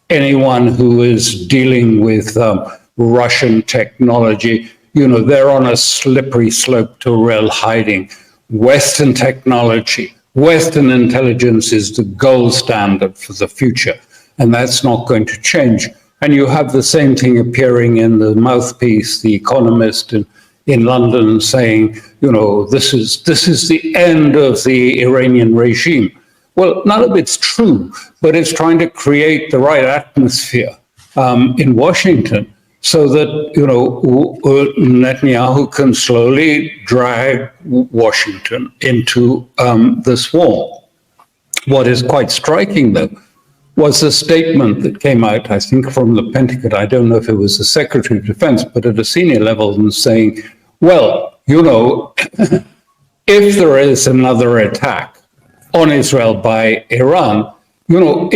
anyone who is dealing with Russian technology, they're on a slippery slope to real hiding. Western technology, Western intelligence is the gold standard for the future, and that's not going to change. And you have the same thing appearing in the mouthpiece, The Economist in London, saying, this is the end of the Iranian regime. Well, none of it's true, but it's trying to create the right atmosphere in Washington so that, Netanyahu can slowly drag Washington into this war. What is quite striking, though, was a statement that came out, I think, from the Pentagon. I don't know if it was the Secretary of Defense, but at a senior level, and saying, well, if there is another attack on Israel by Iran, you'll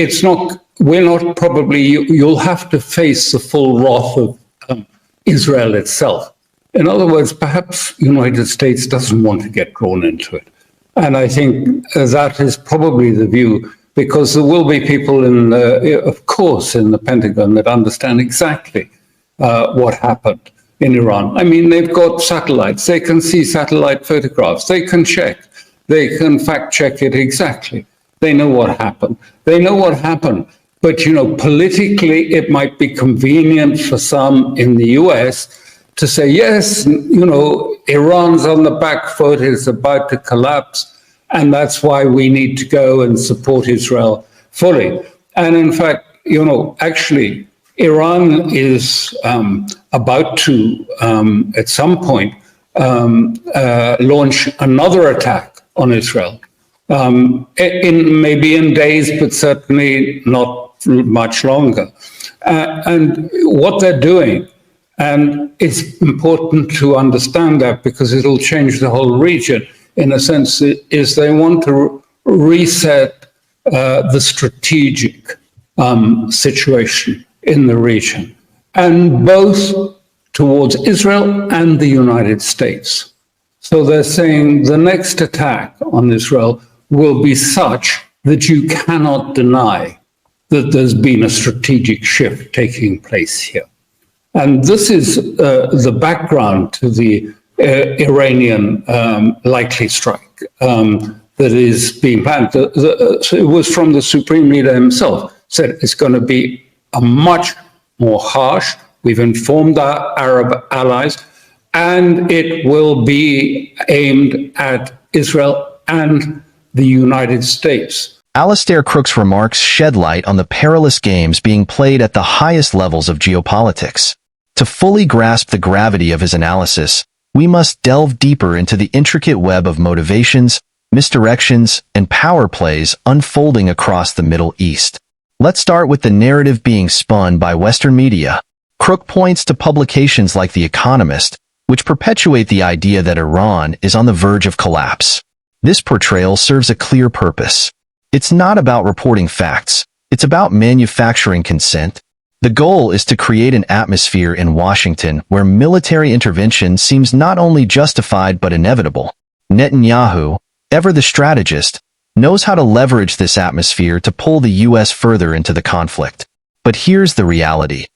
have to face the full wrath of Israel itself. In other words, perhaps the United States doesn't want to get drawn into it. And I think that is probably the view, because there will be people of course, in the Pentagon that understand exactly what happened in Iran. I mean, they've got satellites. They can see satellite photographs. They can check. They can fact check it exactly. They know what happened. But, politically, it might be convenient for some in the US to say, yes, Iran's on the back foot, it's about to collapse, and that's why we need to go and support Israel fully. And in fact, actually, Iran is about to, at some point, launch another attack on Israel, maybe in days, but certainly not much longer. And what they're doing, and it's important to understand that because it'll change the whole region, in a sense, is they want to reset the strategic situation in the region, and both towards Israel and the United States. So they're saying the next attack on Israel will be such that you cannot deny that there's been a strategic shift taking place here. And this is the background to the Iranian likely strike that is being planned. It was from the Supreme Leader himself, said it's going to be a much more harsh. We've informed our Arab allies, and it will be aimed at Israel and the United States. Alastair Crooke's remarks shed light on the perilous games being played at the highest levels of geopolitics. To fully grasp the gravity of his analysis, we must delve deeper into the intricate web of motivations, misdirections, and power plays unfolding across the Middle East. Let's start with the narrative being spun by Western media. Crooke points to publications like The Economist, which perpetuate the idea that Iran is on the verge of collapse. This portrayal serves a clear purpose. It's not about reporting facts. It's about manufacturing consent. The goal is to create an atmosphere in Washington where military intervention seems not only justified but inevitable. Netanyahu, ever the strategist, knows how to leverage this atmosphere to pull the U.S. further into the conflict. But here's the reality.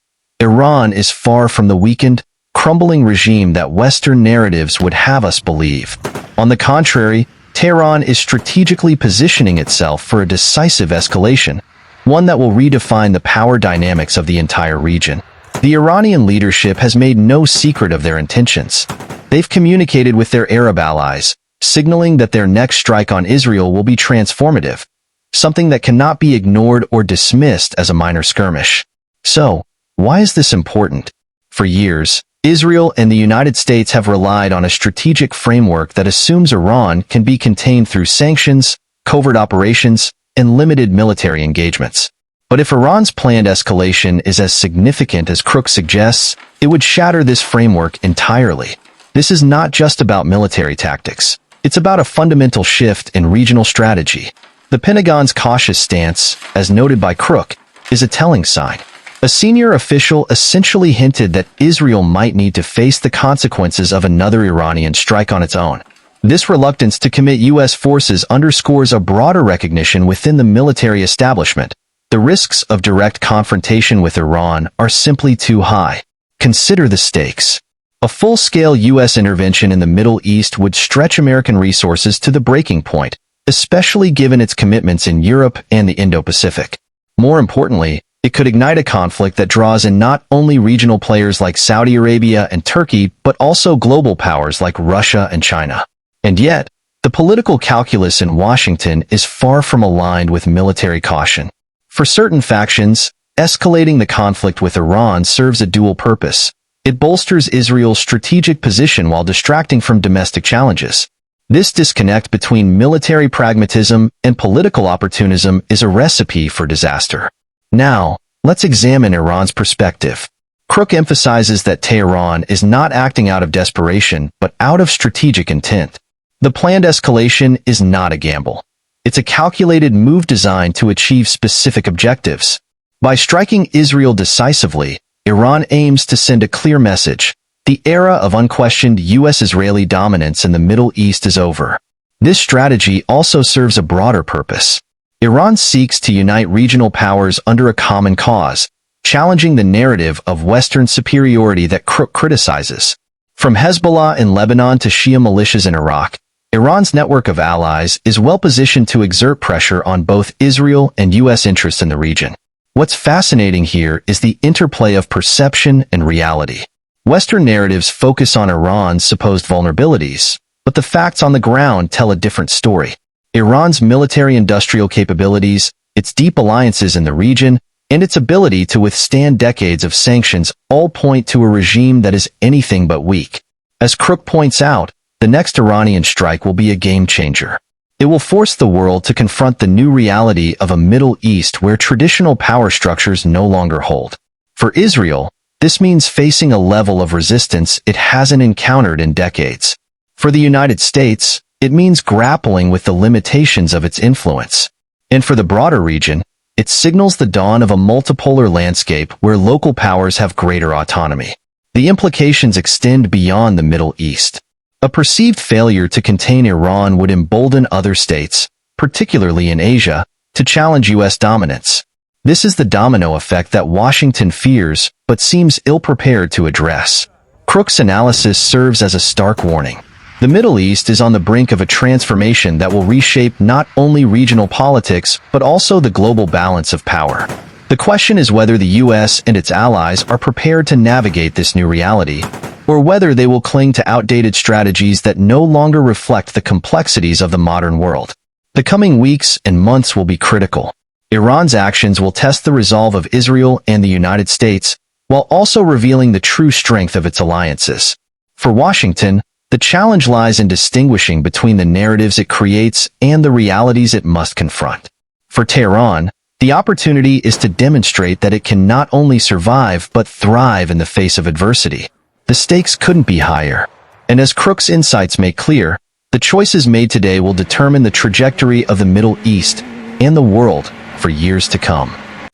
Iran is far from the weakened, crumbling regime that Western narratives would have us believe. On the contrary, Tehran is strategically positioning itself for a decisive escalation, one that will redefine the power dynamics of the entire region. The Iranian leadership has made no secret of their intentions. They've communicated with their Arab allies, signaling that their next strike on Israel will be transformative, something that cannot be ignored or dismissed as a minor skirmish. So, why is this important? For years, Israel and the United States have relied on a strategic framework that assumes Iran can be contained through sanctions, covert operations, and limited military engagements. But if Iran's planned escalation is as significant as Crooke suggests, it would shatter this framework entirely. This is not just about military tactics. It's about a fundamental shift in regional strategy. The Pentagon's cautious stance, as noted by Crooke, is a telling sign. A senior official essentially hinted that Israel might need to face the consequences of another Iranian strike on its own. This reluctance to commit U.S. forces underscores a broader recognition within the military establishment The risks of direct confrontation with Iran are simply too high. Consider the stakes. A full-scale U.S. intervention in the Middle East would stretch American resources to the breaking point, especially given its commitments in Europe and the Indo-Pacific. More importantly, it could ignite a conflict that draws in not only regional players like Saudi Arabia and Turkey, but also global powers like Russia and China. And yet, the political calculus in Washington is far from aligned with military caution. For certain factions, escalating the conflict with Iran serves a dual purpose. It bolsters Israel's strategic position while distracting from domestic challenges. This disconnect between military pragmatism and political opportunism is a recipe for disaster. Now, let's examine Iran's perspective. Crooke emphasizes that Tehran is not acting out of desperation, but out of strategic intent. The planned escalation is not a gamble. It's a calculated move designed to achieve specific objectives. By striking Israel decisively, Iran aims to send a clear message. The era of unquestioned U.S.-Israeli dominance in the Middle East is over. This strategy also serves a broader purpose. Iran seeks to unite regional powers under a common cause, challenging the narrative of Western superiority that Crooke criticizes. From Hezbollah in Lebanon to Shia militias in Iraq, Iran's network of allies is well positioned to exert pressure on both Israel and U.S. interests in the region. What's fascinating here is the interplay of perception and reality. Western narratives focus on Iran's supposed vulnerabilities, but the facts on the ground tell a different story. Iran's military-industrial capabilities, its deep alliances in the region, and its ability to withstand decades of sanctions all point to a regime that is anything but weak. As Crooke points out, the next Iranian strike will be a game-changer. It will force the world to confront the new reality of a Middle East where traditional power structures no longer hold. For Israel, this means facing a level of resistance it hasn't encountered in decades. For the United States, it means grappling with the limitations of its influence. And for the broader region, it signals the dawn of a multipolar landscape where local powers have greater autonomy. The implications extend beyond the Middle East. A perceived failure to contain Iran would embolden other states, particularly in Asia, to challenge U.S. dominance. This is the domino effect that Washington fears, but seems ill-prepared to address. Crooke's analysis serves as a stark warning. The Middle East is on the brink of a transformation that will reshape not only regional politics, but also the global balance of power. The question is whether the U.S. and its allies are prepared to navigate this new reality, or whether they will cling to outdated strategies that no longer reflect the complexities of the modern world. The coming weeks and months will be critical. Iran's actions will test the resolve of Israel and the United States, while also revealing the true strength of its alliances. For Washington, the challenge lies in distinguishing between the narratives it creates and the realities it must confront. For Tehran, the opportunity is to demonstrate that it can not only survive but thrive in the face of adversity. The stakes couldn't be higher. And as Crooke's insights make clear, the choices made today will determine the trajectory of the Middle East and the world for years to come.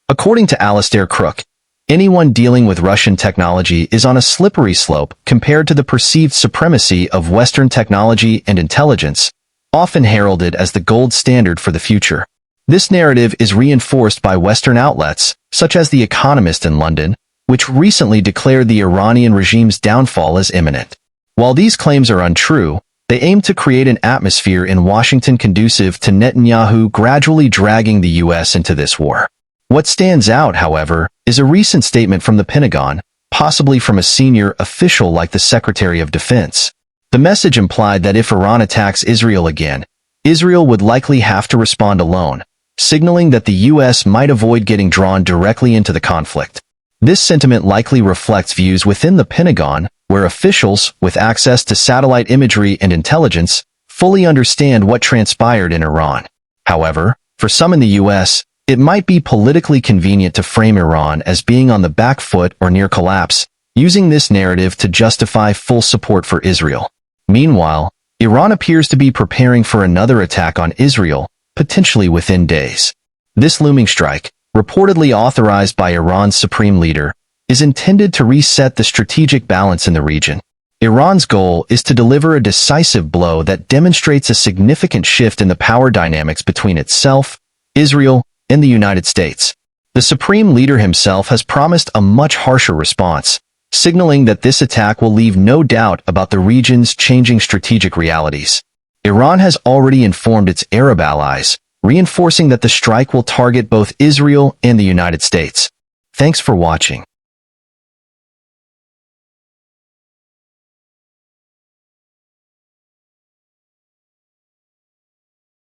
According to Alastair Crooke, anyone dealing with Russian technology is on a slippery slope compared to the perceived supremacy of Western technology and intelligence, often heralded as the gold standard for the future. This narrative is reinforced by Western outlets, such as The Economist in London, which recently declared the Iranian regime's downfall as imminent. While these claims are untrue, they aim to create an atmosphere in Washington conducive to Netanyahu gradually dragging the U.S. into this war. What stands out, however, is a recent statement from the Pentagon, possibly from a senior official like the Secretary of Defense. The message implied that if Iran attacks Israel again, Israel would likely have to respond alone, signaling that the U.S. might avoid getting drawn directly into the conflict. This sentiment likely reflects views within the Pentagon, where officials, with access to satellite imagery and intelligence, fully understand what transpired in Iran. However, for some in the U.S., it might be politically convenient to frame Iran as being on the back foot or near collapse, using this narrative to justify full support for Israel. Meanwhile, Iran appears to be preparing for another attack on Israel, potentially within days. This looming strike, reportedly authorized by Iran's supreme leader, is intended to reset the strategic balance in the region. Iran's goal is to deliver a decisive blow that demonstrates a significant shift in the power dynamics between itself, Israel, and the United States. The Supreme Leader himself has promised a much harsher response, signaling that this attack will leave no doubt about the region's changing strategic realities. Iran has already informed its Arab allies, reinforcing that the strike will target both Israel and the United States. Thanks for watching.